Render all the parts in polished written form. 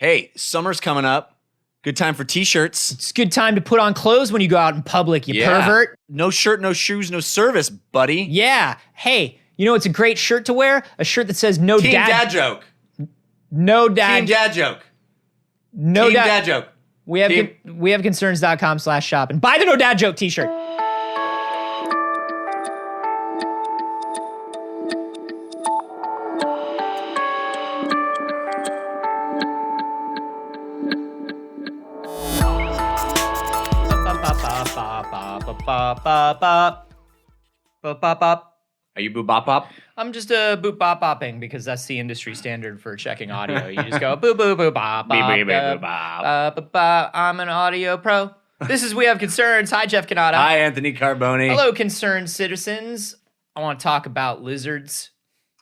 Hey, summer's coming up. Good time for t-shirts. It's a good time to put on clothes when you go out in public, you pervert. No shirt, no shoes, no service, buddy. Yeah. Hey, you know it's a great shirt to wear? A shirt that says no Team dad. dad joke. No dad. Team dad joke. No Team dad. dad joke. We have concerns.com/shop and buy the no dad joke t-shirt. Are you boo bop bop? I'm just boop bop bopping because that's the industry standard for checking audio. You just go boo boo boo bop bop. I'm an audio pro. This is We Have Concerns. Hi, Jeff Canada. Hi, Anthony Carboni. Hello, concerned citizens. I want to talk about lizards,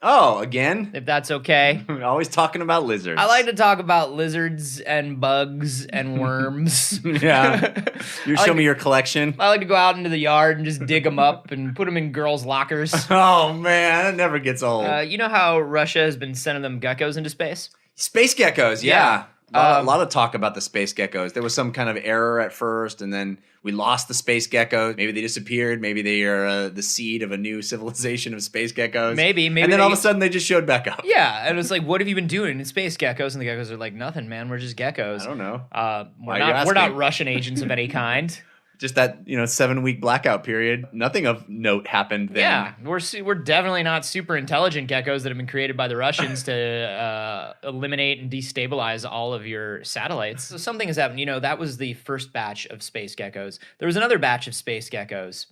Oh, again? if that's okay. We're always talking about lizards. I like to talk about lizards and bugs and worms. Yeah. You show me your collection. I like to go out into the yard and just dig them up and put them in girls' lockers. Oh, man. That never gets old. You know how Russia has been sending them geckos into space? Space geckos, yeah. Yeah. A lot of talk about the space geckos. There was some kind of error at first, and then we lost the space geckos. Maybe they disappeared. Maybe they are the seed of a new civilization of space geckos. Maybe. And then all of a sudden, they just showed back up. Yeah, and it's like, what have you been doing in space geckos? And the geckos are like, nothing, man. We're just geckos. I don't know. We're not Russian agents of any kind. Just that 7-week blackout period. Nothing of note happened then. Yeah, we're definitely not super intelligent geckos that have been created by the Russians to eliminate and destabilize all of your satellites. So something has happened. That was the first batch of space geckos. There was another batch of space geckos.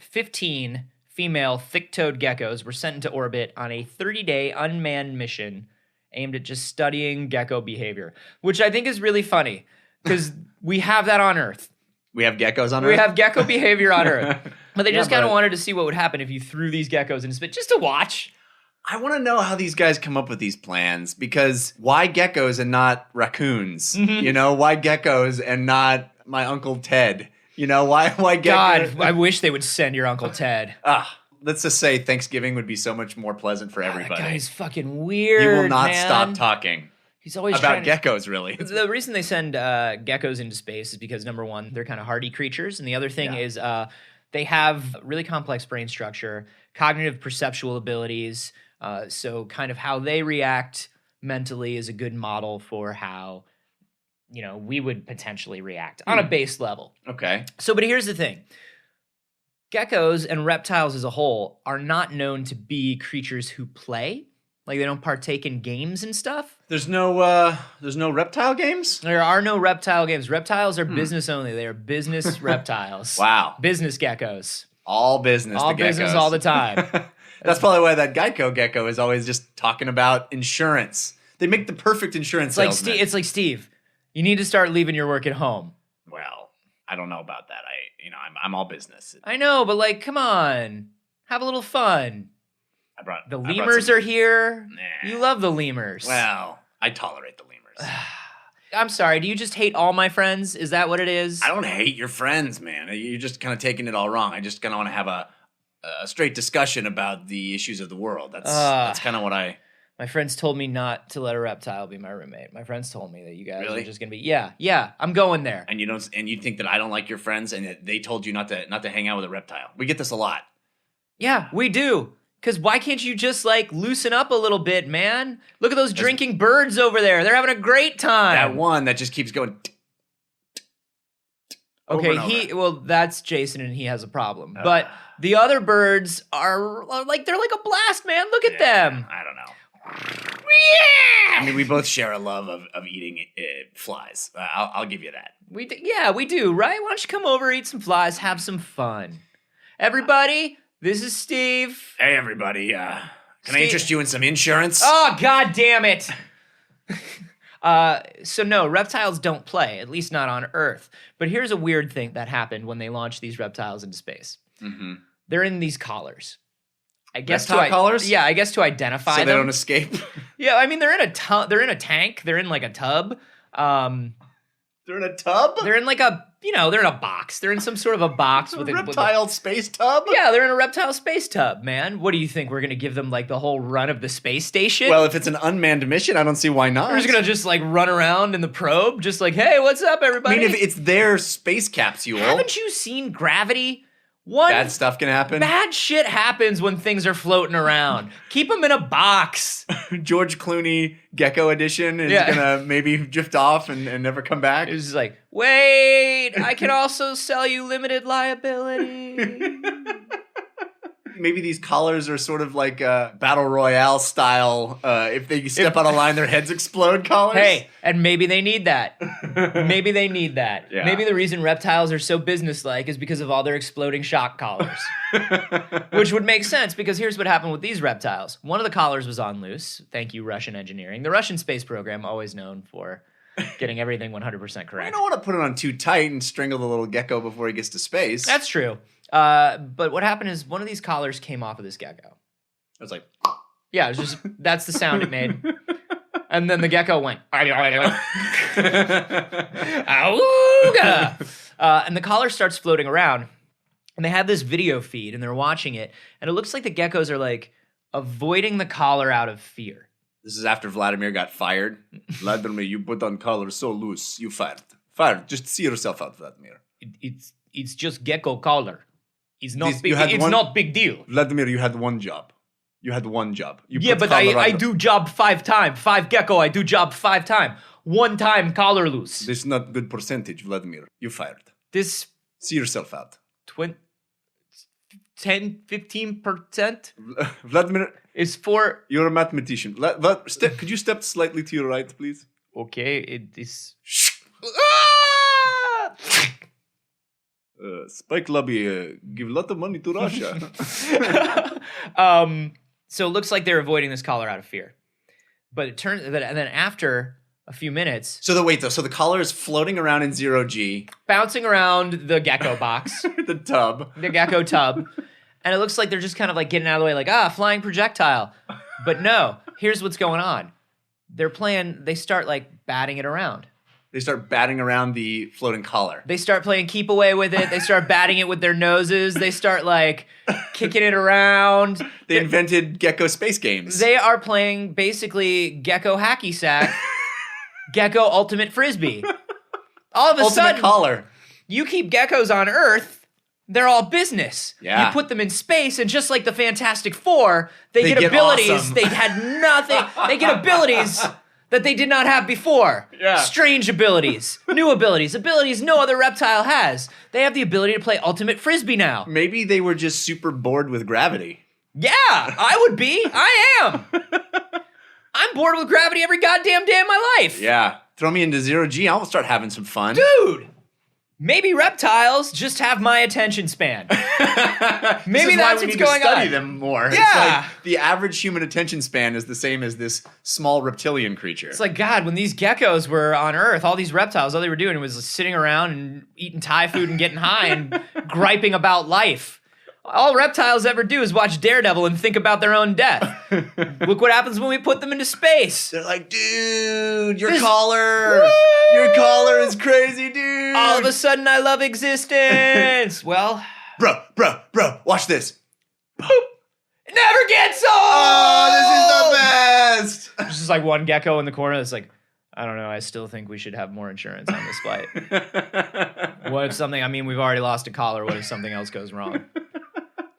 15 female thick-toed geckos were sent into orbit on a 30-day unmanned mission aimed at just studying gecko behavior, which I think is really funny because we have that on Earth. We have geckos on Earth? We have gecko behavior on Earth. But they just kind of wanted to see what would happen if you threw these geckos into space, just to watch. I want to know how these guys come up with these plans, because why geckos and not raccoons? Mm-hmm. Why geckos and not my Uncle Ted? Why geckos? God, I wish they would send your Uncle Ted. Let's just say Thanksgiving would be so much more pleasant for everybody. That guy's fucking weird, He will not man. stop talking. He's always about geckos, really. The reason they send geckos into space is because, number one, they're kind of hardy creatures, and the other thing is they have really complex brain structure, cognitive perceptual abilities, so kind of how they react mentally is a good model for how, we would potentially react on a base level. Okay. So, but here's the thing. Geckos and reptiles as a whole are not known to be creatures who play. Like, they don't partake in games and stuff. There's no reptile games? There are no reptile games. Reptiles are business only. They are business reptiles. Wow. Business geckos. All business, All the geckos. business all the time. That's probably why that Geico gecko is always just talking about insurance. They make the perfect insurance salesman. It's like, Steve, you need to start leaving your work at home. Well, I don't know about that. I'm all business. I know, but come on. Have a little fun. The I brought lemurs are here. Nah. You love the lemurs. Well, I tolerate the lemurs. I'm sorry. Do you just hate all my friends? Is that what it is? I don't hate your friends, man. You're just kind of taking it all wrong. I just kind of want to have a straight discussion about the issues of the world. That's kind of what I... My friends told me not to let a reptile be my roommate. My friends told me that you guys Really? are just going to be... Yeah, I'm going there. And you think that I don't like your friends and that they told you not to hang out with a reptile. We get this a lot. Yeah, we do. Because why can't you just, loosen up a little bit, man? Look at those drinking birds over there. They're having a great time. That one that just keeps going... Okay, that's Jason, and he has a problem. But the other birds are, they're like a blast, man. Look at them. I don't know. Yeah! I mean, we both share a love of eating flies. I'll give you that. We do, right? Why don't you come over, eat some flies, have some fun. Everybody... This is Steve. Hey, everybody. Can I interest you in some insurance? Oh, God damn it. So no, reptiles don't play, at least not on Earth. But here's a weird thing that happened when they launched these reptiles into space. Mm-hmm. They're in these collars. I guess collars? Yeah, I guess to identify them. So they don't escape? Yeah, I mean, they're in a tank. They're in a tub. They're They're in a tub? They're in like a, they're in a box. They're in some sort of a box with a reptile space tub? Yeah, they're in a reptile space tub, man. What do you think? We're going to give them like the whole run of the space station? Well, if it's an unmanned mission, I don't see why not. We're just going to just like run around in the probe, just like, hey, what's up, everybody? I mean, if it's their space capsule. Haven't you seen Gravity? Bad stuff can happen. Bad shit happens when things are floating around. Keep them in a box. George Clooney Gecko edition is gonna maybe drift off and never come back. It's just like, wait, I can also sell you limited liability. Maybe these collars are sort of like Battle Royale style. If they step out of line, their heads explode collars. Hey, and maybe they need that. Maybe they need that. Yeah. Maybe the reason reptiles are so businesslike is because of all their exploding shock collars. Which would make sense, because here's what happened with these reptiles. One of the collars was on loose. Thank you, Russian engineering. The Russian space program, always known for getting everything 100% correct. You don't want to put it on too tight and strangle the little gecko before he gets to space. That's true. But what happened is one of these collars came off of this gecko. It was like... Yeah, it was just, that's the sound it made. And then the gecko went... Auga! And the collar starts floating around. And they have this video feed, and they're watching it. And it looks like the geckos are, like, avoiding the collar out of fear. This is after Vladimir got fired. Vladimir, you put on collar so loose. You fired. Fired. Just see yourself out, Vladimir. It's just gecko collar. It's not This- big. you had It's one- not big deal. Vladimir, you had one job. You had one job. You Yeah, put but collar I on. do job 5 times. 5 gecko, I do job 5 times. 1 time collar loose. This is not good percentage, Vladimir. You fired. This See yourself out. 10-15% Vladimir, is for... you're a mathematician. Could you step slightly to your right, please? Okay, it is... Spike Lobby give a lot of money to Russia. So it looks like they're avoiding this collar out of fear. But it turns... And then after a few minutes... So the collar is floating around in 0G. Bouncing around the gecko box. The tub. The gecko tub. And it looks like they're just kind of like getting out of the way, like, flying projectile. But no, here's what's going on. They start like batting it around. They start batting around the floating collar. They start playing keep away with it. They start batting it with their noses. They start like kicking it around. They invented gecko space games. They are playing basically gecko hacky sack, gecko ultimate frisbee. All of a Ultimate sudden, collar. you keep geckos on Earth, they're all business. Yeah. You put them in space, and just like the Fantastic Four, they get abilities awesome. they had nothing. They get abilities that they did not have before. Yeah. Strange abilities, new abilities no other reptile has. They have the ability to play ultimate frisbee now. Maybe they were just super bored with gravity. Yeah, I would be. I am. I'm bored with gravity every goddamn day of my life. Yeah. Throw me into 0G, I'll start having some fun. Dude, maybe reptiles just have my attention span. Maybe that's what's going study on. them more. Yeah. It's like the average human attention span is the same as this small reptilian creature. It's like, God, when these geckos were on Earth, all these reptiles, all they were doing was sitting around and eating Thai food and getting high and griping about life. All reptiles ever do is watch Daredevil and think about their own death. Look what happens when we put them into space. They're like, dude, your collar is crazy, dude. All of a sudden, I love existence. Well, Bro, watch this. it never gets old. Oh, this is the best. There's just like one gecko in the corner that's like, I don't know, I still think we should have more insurance on this flight. What if we've already lost a collar. What if something else goes wrong?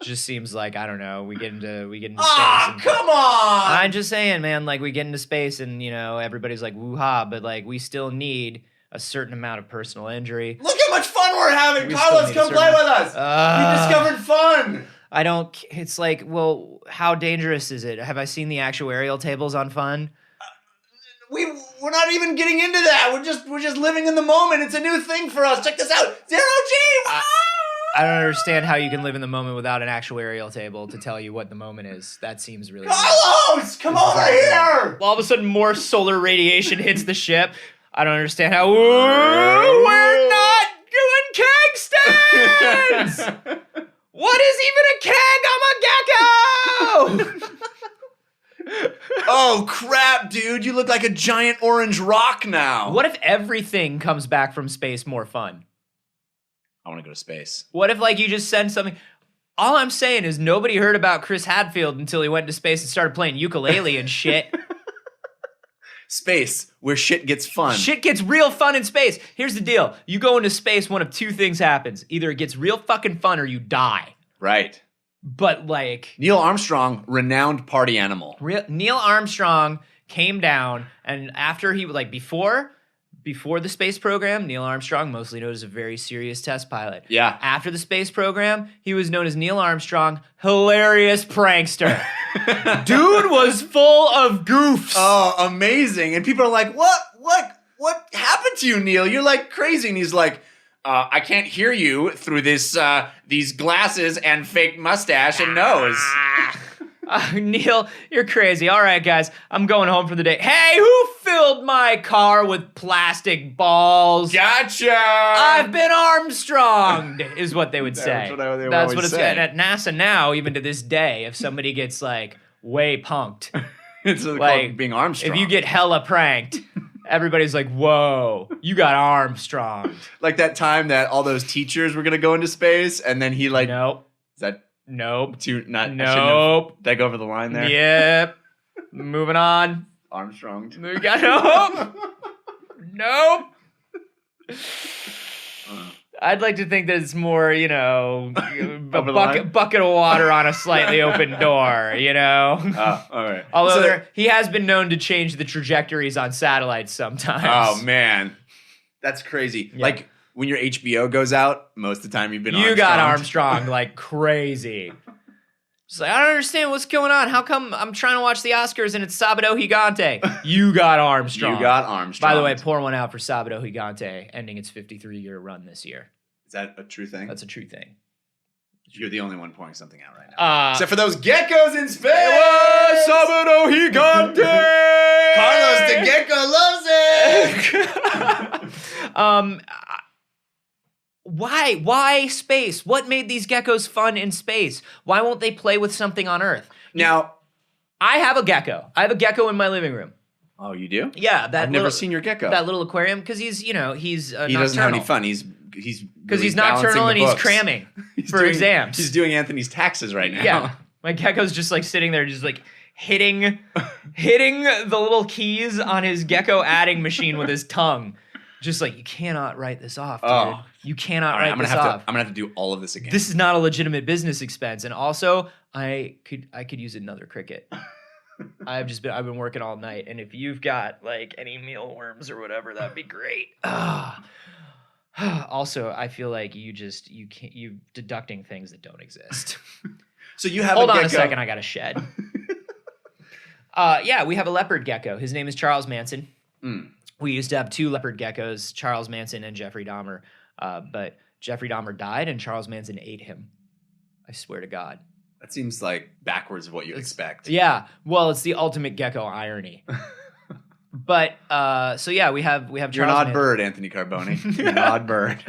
Just seems like, I don't know, we get into space. And, Come on. I'm just saying, man, like we get into space and, everybody's like, woo-ha, but like we still need a certain amount of personal injury. Look how much fun we're having. We Carlos, still come need a play certain- with us. We discovered fun. It's like, well, how dangerous is it? Have I seen the actuarial tables on fun? We're not even getting into that. We're just living in the moment. It's a new thing for us. Check this out. 0G. Wow. I don't understand how you can live in the moment without an actuarial table to tell you what the moment is. That seems really weird. Carlos, come over here. All of a sudden, more solar radiation hits the ship. I don't understand how we're not doing keg stands. What is even a keg? I'm a gecko. Oh, crap, dude. You look like a giant orange rock now. What if everything comes back from space more fun? I want to go to space. What if, like, you just send something? All I'm saying is nobody heard about Chris Hadfield until he went to space and started playing ukulele and shit. Space, where shit gets fun. Shit gets real fun in space. Here's the deal. You go into space, one of two things happens. Either it gets real fucking fun or you die. Right. But, like... Neil Armstrong, renowned party animal. Neil Armstrong came down, and after he, like, before the space program, Neil Armstrong, mostly known as a very serious test pilot. Yeah. After the space program, he was known as Neil Armstrong, hilarious prankster. Dude was full of goofs. Oh, amazing. And people are like, what happened to you, Neil? You're like crazy. And he's like, I can't hear you through this these glasses and fake mustache and nose. Neil, you're crazy. All right, guys, I'm going home for the day. Hey, who filled my car with plastic balls? Gotcha. I've been Armstronged, is what they would say. That's what it's say. and at NASA now, even to this day, if somebody gets like way punked, it's like called being Armstrong. If you get hella pranked, everybody's like, "Whoa, you got Armstronged." Like that time that all those teachers were gonna go into space, and then he like, nope, is that nope, nope. Did I go over the line there? Yep. Moving on. Armstrong. We got nope. Nope. I'd like to think that it's more, you know, a bucket of water on a slightly open door, you know? Oh, all right. Although he has been known to change the trajectories on satellites sometimes. Oh, man. That's crazy. Yeah. Like, when your HBO goes out, most of the time you've been Armstrong. You got Armstrong like crazy. Just like, I don't understand what's going on. How come I'm trying to watch the Oscars and it's Sabado Gigante? You got Armstrong. You got Armstrong. By the way, pour one out for Sabado Gigante, ending its 53-year run this year. Is that a true thing? That's a true thing. You're the only one pouring something out right now. Except for those geckos in space! Sabado Gigante! Carlos the gecko loves it! Why space? What made these geckos fun in space? Why won't they play with something on Earth? Now, I have a gecko. I have a gecko in my living room. Oh, you do? Yeah, I've never seen your gecko. That little aquarium, because he's he nocturnal. Doesn't have any fun. He's because he's nocturnal and he's cramming for exams. He's doing Anthony's taxes right now. Yeah, my gecko's just like sitting there, just like hitting the little keys on his gecko adding machine with his tongue. Just like, you cannot write this off, dude. Oh. You cannot write this off. I'm gonna have to do all of this again. This is not a legitimate business expense, and also I could use another cricket. I've been working all night, and if you've got like any mealworms or whatever, that'd be great. Also, I feel like you deducting things that don't exist. So you have Hold on a second, I got a shed. Yeah, we have a leopard gecko. His name is Charles Manson. We used to have two leopard geckos, Charles Manson and Jeffrey Dahmer. But Jeffrey Dahmer died and Charles Manson ate him. I swear to God. That seems like backwards of what you expect. Yeah. Well, it's the ultimate gecko irony. But so yeah, we have Charles You're an odd bird, Anthony Carboni. You're an odd bird.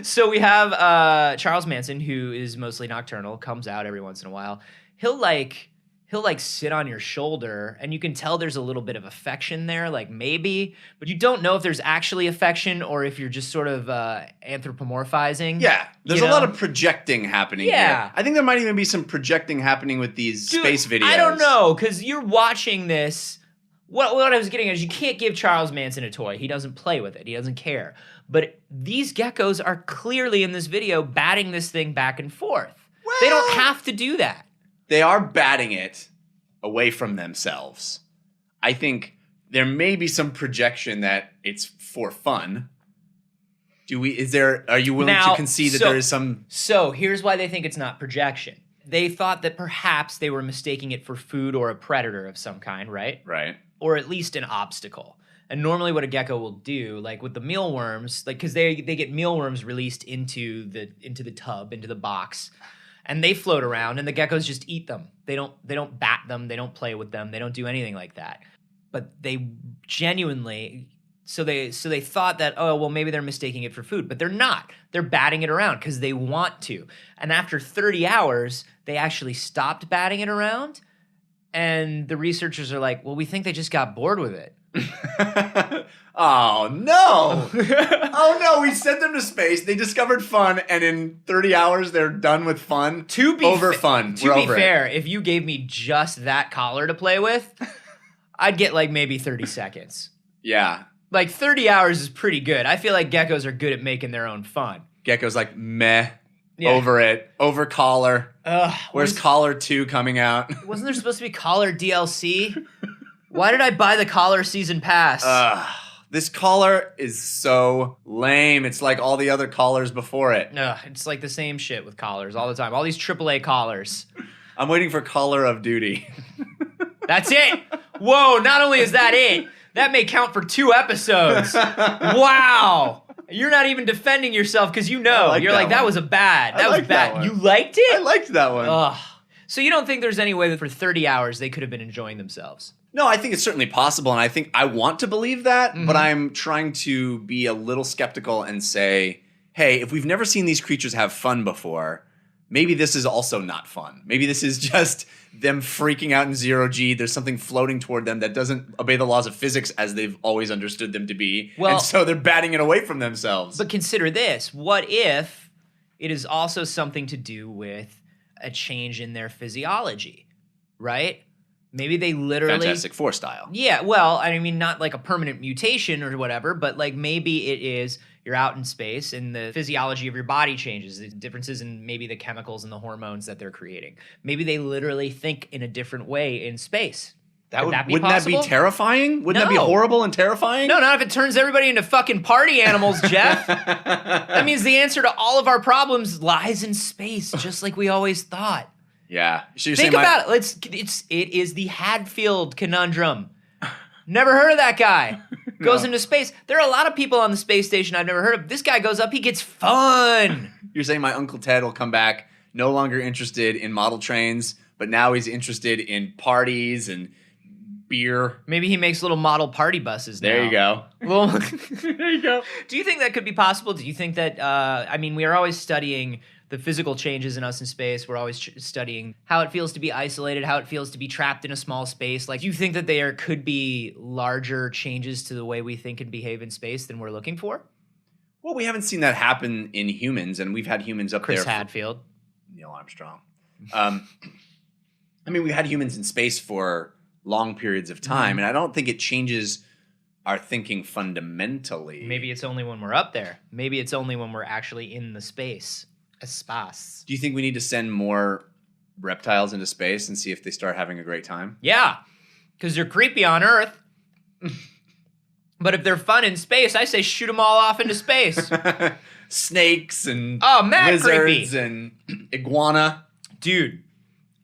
So we have Charles Manson, who is mostly nocturnal, comes out every once in a while. He'll sit on your shoulder, and you can tell there's a little bit of affection there, like maybe, but you don't know if there's actually affection or if you're just sort of anthropomorphizing. Yeah, there's a lot of projecting happening here. I think there might even be some projecting happening with these space videos. I don't know, because you're watching this. What I was getting at is you can't give Charles Manson a toy. He doesn't play with it. He doesn't care. But these geckos are clearly in this video batting this thing back and forth. Well, they don't have to do that. They are batting it away from themselves. I think there may be some projection that it's for fun. Are you willing to concede that there is some... So here's why they think it's not projection. They thought that perhaps they were mistaking it for food or a predator of some kind, right? Right. Or at least an obstacle. And normally what a gecko will do, like with the mealworms, like because they get mealworms released into the tub, into the box, and they float around, and the geckos just eat them. They don't bat them, they don't play with them, they don't do anything like that. But they genuinely, so they thought that, oh, well, maybe they're mistaking it for food, but they're not. They're batting it around because they want to. And after 30 hours, they actually stopped batting it around, And the researchers are like, well, we think they just got bored with it. Oh, no. Oh, no. We sent them to space. They discovered fun. And in 30 hours, they're done with fun. To be fun. To be fair, if you gave me just that collar to play with, I'd get like maybe 30 seconds. Yeah. Like 30 hours is pretty good. I feel like geckos are good at making their own fun. Gecko's like, meh. Yeah. Over it. Over collar. Where's collar 2 coming out? Wasn't there supposed to be collar DLC? Why did I buy the collar season pass? This collar is so lame. It's like all the other collars before it. It's like the same shit with collars all the time. All these AAA collars. I'm waiting for Collar of Duty. That's it. Whoa, not only is that it, that may count for 2 episodes. Wow. You're not even defending yourself because you're like, that was a bad. That was bad. You liked it? I liked that one. Ugh. So you don't think there's any way that for 30 hours they could have been enjoying themselves? No, I think it's certainly possible, and I think I want to believe that, but I'm trying to be a little skeptical and say, hey, if we've never seen these creatures have fun before, maybe this is also not fun. Maybe this is just them freaking out in zero G. There's something floating toward them that doesn't obey the laws of physics as they've always understood them to be, and so they're batting it away from themselves. But consider this. What if it is also something to do with a change in their physiology, right? Maybe they literally... Fantastic Four style. Yeah, well, I mean, not like a permanent mutation or whatever, but like maybe it is you're out in space and the physiology of your body changes, the differences in maybe the chemicals and the hormones that they're creating. Maybe they literally think in a different way in space. Wouldn't that be terrifying? Wouldn't that be horrible and terrifying? No, not if it turns everybody into fucking party animals, Jeff. That means the answer to all of our problems lies in space, just like we always thought. Yeah. So Think about it. It is the Hadfield conundrum. Never heard of that guy. Goes into space. There are a lot of people on the space station I've never heard of. This guy goes up, he gets fun. You're saying my Uncle Ted will come back no longer interested in model trains, but now he's interested in parties and beer. Maybe he makes little model party buses now. There you go. Well, there you go. Do you think that could be possible? Do you think that, we are always studying the physical changes in us in space. We're always studying how it feels to be isolated, how it feels to be trapped in a small space. Like, do you think that there could be larger changes to the way we think and behave in space than we're looking for? Well, we haven't seen that happen in humans, and we've had humans up there. Chris Hadfield. Neil Armstrong. We had humans in space for long periods of time, and I don't think it changes our thinking fundamentally. Maybe it's only when we're up there. Maybe it's only when we're actually in the space. Espace. Do you think we need to send more reptiles into space and see if they start having a great time? Yeah, because they're creepy on Earth. But if they're fun in space, I say shoot them all off into space. Snakes and lizards creepy. And iguana. Dude,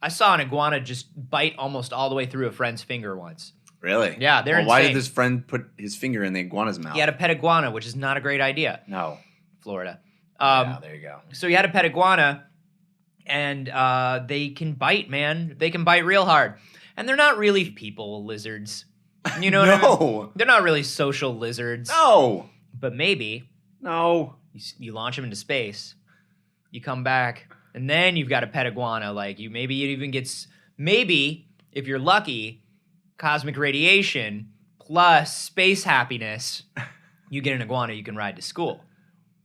I saw an iguana just bite almost all the way through a friend's finger once. Really? Yeah, they're insane. Why did this friend put his finger in the iguana's mouth? He had a pet iguana, which is not a great idea. No. Florida. Yeah, there you go. So he had a pet iguana, and they can bite, man. They can bite real hard. And they're not really people lizards. You know what I mean? They're not really social lizards. No. But maybe. No. You launch them into space. You come back, and then you've got a pet iguana. Like, maybe it even gets, maybe, if you're lucky, cosmic radiation plus space happiness, you get an iguana you can ride to school.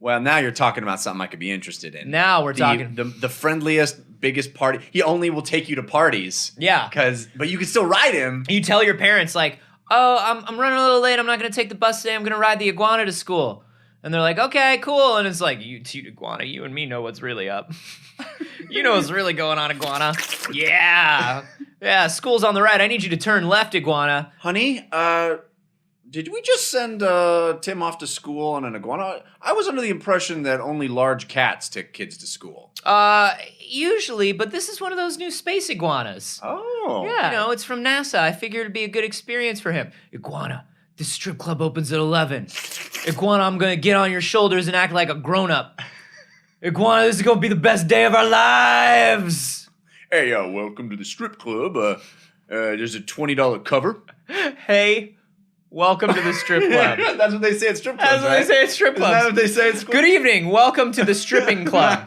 Well, now you're talking about something I could be interested in. Now we're talking the friendliest, biggest party. He only will take you to parties. Yeah. But you can still ride him. You tell your parents, like, oh, I'm running a little late. I'm not going to take the bus today. I'm going to ride the iguana to school. And they're like, okay, cool. And it's like, you iguana, you and me know what's really up. You know what's really going on, iguana. Yeah. Yeah, school's on the right. I need you to turn left, iguana. Honey, did we just send Tim off to school on an iguana? I was under the impression that only large cats took kids to school. Usually, but this is one of those new space iguanas. Oh. Yeah, it's from NASA. I figured it'd be a good experience for him. Iguana, this strip club opens at 11. Iguana, I'm going to get on your shoulders and act like a grown-up. Iguana, this is going to be the best day of our lives. Hey, welcome to the strip club. There's a $20 cover. Hey, welcome to the strip club. That's what they say at strip clubs, That's what they say at strip clubs. Is that what they say at school? Good evening. Welcome to the stripping club.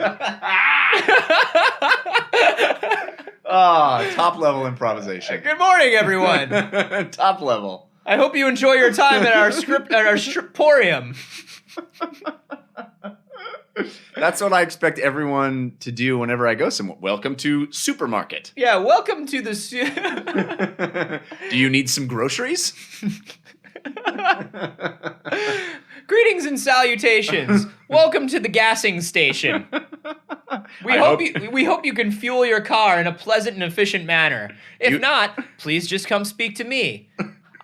Top level improvisation. Good morning, everyone. Top level. I hope you enjoy your time at our striptorium. That's what I expect everyone to do whenever I go somewhere. Welcome to supermarket. Yeah, welcome to the... Do you need some groceries? Greetings and salutations. Welcome to the gassing station. We hope you can fuel your car in a pleasant and efficient manner. If not, please just come speak to me.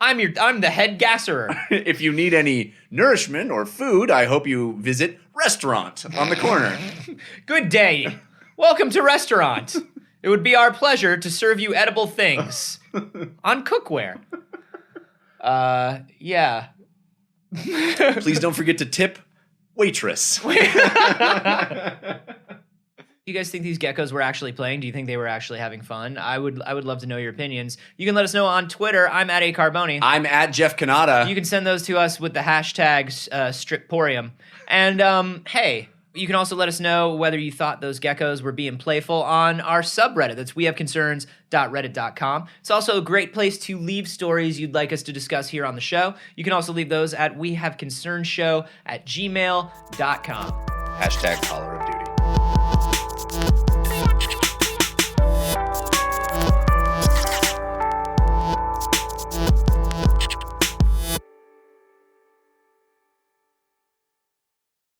I'm the head gasserer. If you need any nourishment or food, I hope you visit Restaurant on the corner. Good day. Welcome to Restaurant. It would be our pleasure to serve you edible things on cookware. Yeah. Please don't forget to tip waitress. Do you guys think these geckos were actually playing? Do you think they were actually having fun? I would love to know your opinions. You can let us know on Twitter. I'm at @Carboni. I'm at Jeff Canada. You can send those to us with the hashtags stripporium. And hey, you can also let us know whether you thought those geckos were being playful on our subreddit. That's wehaveconcerns.reddit.com. It's also a great place to leave stories you'd like us to discuss here on the show. You can also leave those at wehaveconcernshow@gmail.com. Hashtag Caller of Duty.